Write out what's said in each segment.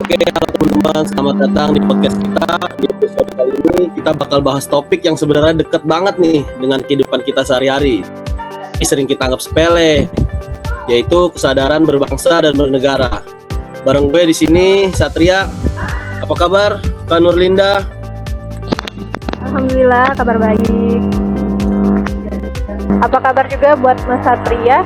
Oke, halo teman-teman, selamat datang di podcast kita. Di episode kali ini kita bakal bahas topik yang sebenarnya deket banget nih dengan kehidupan kita sehari-hari. Ini sering kita anggap sepele, yaitu kesadaran berbangsa dan bernegara. Bareng gue di sini Satria. Apa kabar, Kak Nurlinda? Alhamdulillah, kabar baik. Apa kabar juga buat Mas Satria?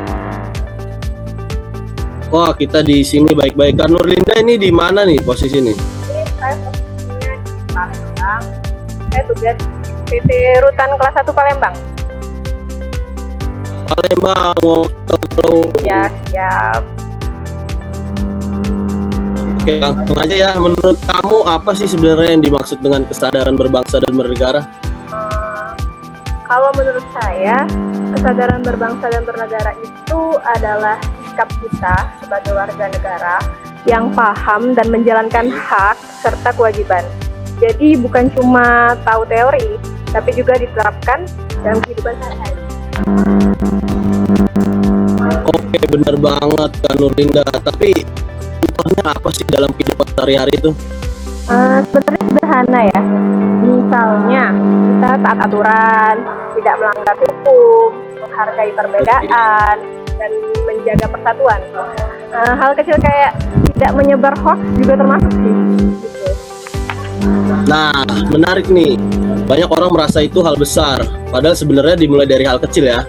Wah, kita di sini baik-baik. Kak Nurlinda ini di mana nih posisi nih? Saya posisinya di Palembang. Saya tugas PT Rutan kelas 1 Palembang. Palembang. Ya, siap. Oke, langsung aja ya. Menurut kamu apa sih sebenarnya yang dimaksud dengan kesadaran berbangsa dan bernegara? Kalau menurut saya, kesadaran berbangsa dan bernegara itu adalah sikap kita sebagai warga negara yang paham dan menjalankan hak serta kewajiban. Jadi bukan cuma tahu teori, tapi juga diterapkan dalam kehidupan sehari-hari. Oke, bener banget Kak Nurlinda. Tapi contohnya apa sih dalam kehidupan sehari-hari itu? Sebenarnya sederhana ya. Misalnya kita taat aturan, tidak melanggar hukum, menghargai perbedaan, dan menjaga persatuan. Hal kecil kayak tidak menyebar hoax juga termasuk sih. Gitu. Nah, menarik nih. Banyak orang merasa itu hal besar, padahal sebenarnya dimulai dari hal kecil ya.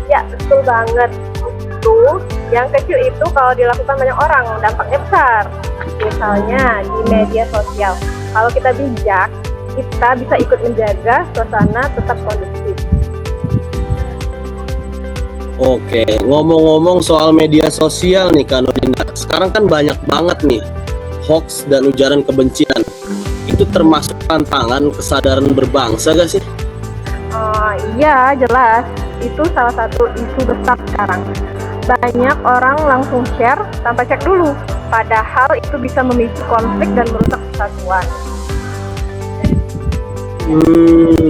Ya, betul banget. Itu yang kecil itu kalau dilakukan banyak orang dampaknya besar. Misalnya di media sosial. Kalau kita bijak, kita bisa ikut menjaga suasana tetap kondusif. Oke, ngomong-ngomong soal media sosial nih Kak Nurlinda. Sekarang kan banyak banget nih hoax dan ujaran kebencian. Itu termasuk tantangan kesadaran berbangsa gak sih? Iya, jelas. Itu salah satu isu besar sekarang. Banyak orang langsung share tanpa cek dulu. Padahal itu bisa memicu konflik dan merusak persatuan.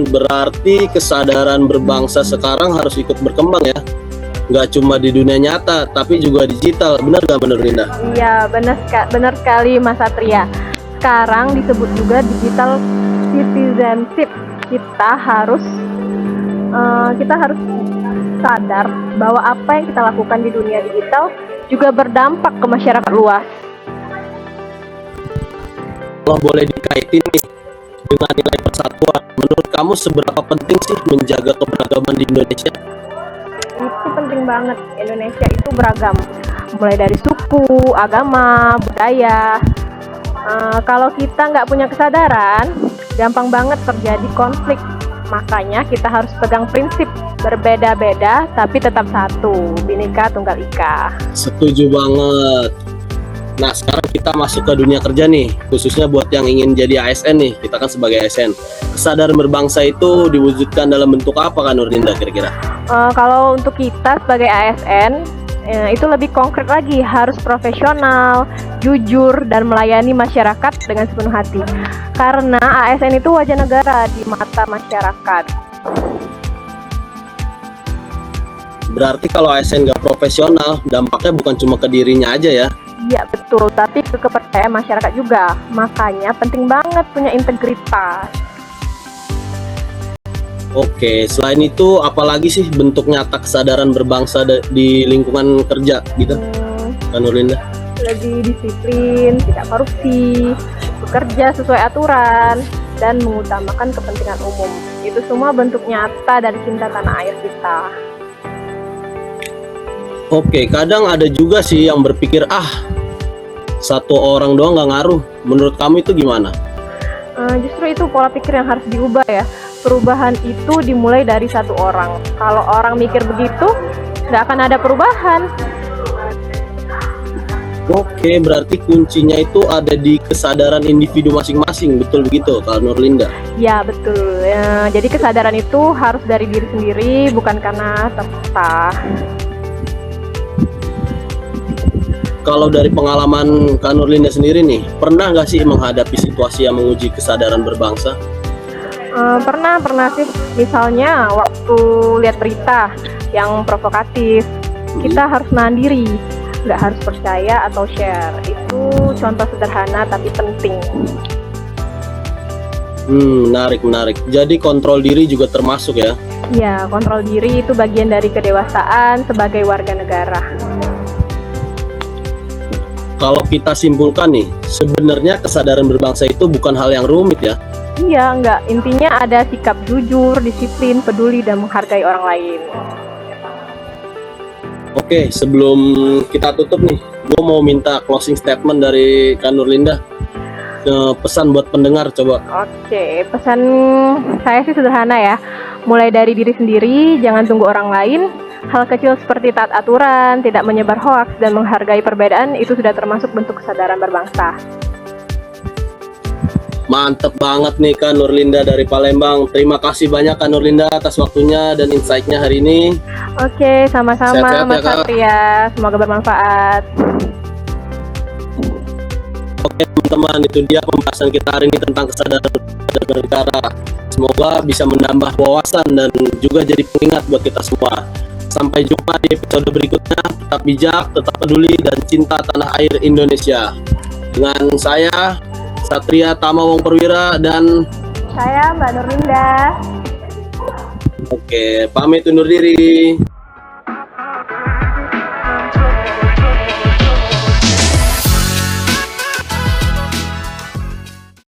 Berarti kesadaran berbangsa sekarang harus ikut berkembang ya? Nggak cuma di dunia nyata, tapi juga digital. Benar nggak Mbak Nurlinda? Iya, benar sekali Mas Satria. Sekarang disebut juga digital citizenship. Kita harus sadar bahwa apa yang kita lakukan di dunia digital juga berdampak ke masyarakat luas. Kalau boleh dikaitin nih dengan nilai persatuan, menurut kamu seberapa penting sih menjaga keberagaman di Indonesia? Itu penting banget. Indonesia itu beragam, mulai dari suku, agama, budaya. Kalau kita nggak punya kesadaran, gampang banget terjadi konflik. Makanya kita harus pegang prinsip berbeda-beda tapi tetap satu, Bhinneka Tunggal Ika. Setuju banget. Nah, sekarang kita masuk ke dunia kerja nih, khususnya buat yang ingin jadi ASN nih. Kita kan sebagai ASN. Kesadaran berbangsa itu diwujudkan dalam bentuk apa kan Nurlinda kira-kira? Kalau untuk kita sebagai ASN, itu lebih konkret lagi, harus profesional, jujur, dan melayani masyarakat dengan sepenuh hati. Karena ASN itu wajah negara di mata masyarakat. Berarti kalau ASN nggak profesional, dampaknya bukan cuma ke dirinya aja ya? Iya betul, tapi ke kepercayaan masyarakat juga. Makanya penting banget punya integritas. Oke, selain itu apalagi sih bentuk nyata kesadaran berbangsa di lingkungan kerja gitu, Kak Nurlinda? Lebih disiplin, tidak korupsi, bekerja sesuai aturan, dan mengutamakan kepentingan umum. Itu semua bentuk nyata dari cinta tanah air kita. Oke, kadang ada juga sih yang berpikir, satu orang doang nggak ngaruh. Menurut kamu itu gimana? Justru itu pola pikir yang harus diubah ya. Perubahan itu dimulai dari satu orang. Kalau orang mikir begitu, nggak akan ada perubahan. Oke, berarti kuncinya itu ada di kesadaran individu masing-masing, betul begitu, Kak Nurlinda? Ya betul. Jadi kesadaran itu harus dari diri sendiri, bukan karena terpaksa. Kalau dari pengalaman Kak Nurlinda sendiri nih, pernah nggak sih menghadapi situasi yang menguji kesadaran berbangsa? Pernah sih. Misalnya waktu lihat berita yang provokatif, kita harus menahan diri. nggak harus percaya atau share. Itu contoh sederhana tapi penting. Menarik. Jadi kontrol diri juga termasuk ya? Ya, kontrol diri itu bagian dari kedewasaan sebagai warga negara. Kalau kita simpulkan nih, sebenarnya kesadaran berbangsa itu bukan hal yang rumit ya? Iya, enggak. Intinya ada sikap jujur, disiplin, peduli, dan menghargai orang lain. Oke, sebelum kita tutup nih, gue mau minta closing statement dari Kak Nurlinda. Pesan buat pendengar coba. Oke, pesan saya sih sederhana ya. Mulai dari diri sendiri, jangan tunggu orang lain. Hal kecil seperti taat aturan, tidak menyebar hoaks, dan menghargai perbedaan itu sudah termasuk bentuk kesadaran berbangsa. Mantep banget nih Kak Nurlinda dari Palembang. Terima kasih banyak Kak Nurlinda atas waktunya dan insight-nya hari ini. Oke, sama-sama Sehat-sehat ya, Mas Kak. Satria. Semoga bermanfaat. Oke teman-teman, itu dia pembahasan kita hari ini tentang kesadaran bernegara. Semoga bisa menambah wawasan dan juga jadi pengingat buat kita semua. Sampai jumpa di episode berikutnya. Tetap bijak, tetap peduli, dan cinta tanah air Indonesia. Dengan saya, Satria Tama Wong Perwira, dan Saya Mbak Nurlinda. oke, pamit undur diri.